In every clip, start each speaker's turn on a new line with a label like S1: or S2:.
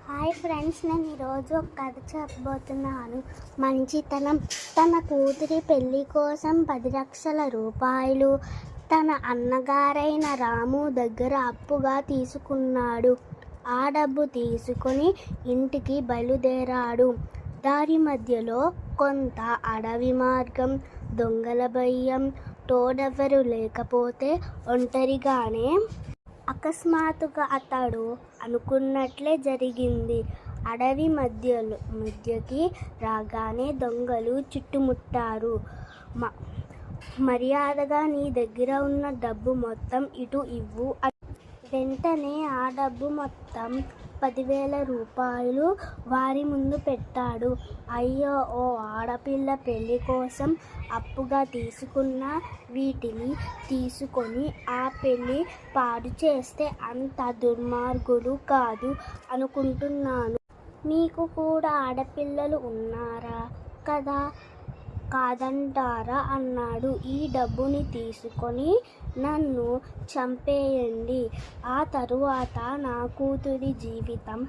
S1: Hi friends, నేను ఈరోజు ఒక కథ చెప్పబోతున్నాను. మంచితనం. తన కూతురి పెళ్లి కోసం 10 లక్షల రూపాయలు తన అన్నగారైన రాము దగ్గర అప్పుగా తీసుకున్నాడు. ఆ డబ్బు తీసుకుని ఇంటికి బయలుదేరాడు. దారి మధ్యలో కొంత అడవి మార్గం, దొంగల భయం, తోడెవరు లేకపోతే ఒంటరిగానే అకస్మాత్తుగా అతడు అనుకున్నట్లే జరిగింది. అడవి మధ్యకి రాగానే దొంగలు చుట్టుముట్టారు. మర్యాదగా నీ దగ్గర ఉన్న డబ్బు మొత్తం ఇటు ఇవ్వు. వెంటనే ఆ డబ్బు మొత్తం 10,000 రూపాయలు వారి ముందు పెట్టాడు. అయ్యో, ఓ ఆడపిల్ల పెళ్లి కోసం అప్పుగా తీసుకున్న వీటిని తీసుకొని ఆ పెళ్లి పాడు చేస్తే అంత దుర్మార్గులు కాదు అనుకుంటున్నాను. మీకు కూడా ఆడపిల్లలు ఉన్నారా కదా, కాదంటారా అన్నాడు. ఈ డబ్బుని తీసుకొని నన్ను చంపేయండి. ఆ తరువాత నా కూతురి జీవితం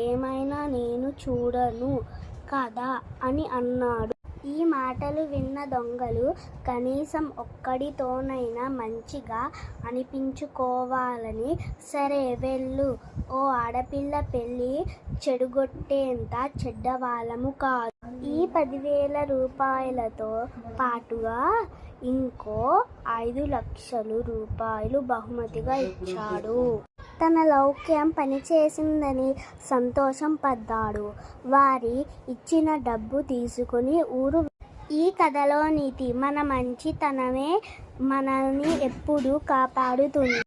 S1: ఏమైనా నేను చూడను కదా అని అన్నాడు. ఈ మాటలు విన్న దొంగలు కనీసం ఒక్కడితోనైనా మంచిగా అనిపించుకోవాలని, సరే వెళ్ళు, ఓ ఆడపిల్ల పెళ్లి చెడగొట్టేంత చెడ్డవాళ్ళము కాదు. ఈ 10,000 రూపాయలతో పాటుగా ఇంకో 5 లక్షల రూపాయలు బహుమతిగా ఇచ్చాడు. తన లౌక్యం పనిచేసిందని సంతోషం పడ్డాడు. వారి ఇచ్చిన డబ్బు తీసుకుని ఊరు. ఈ కథలో నీతి: మన మంచితనమే మనల్ని ఎప్పుడూ కాపాడుతుంది.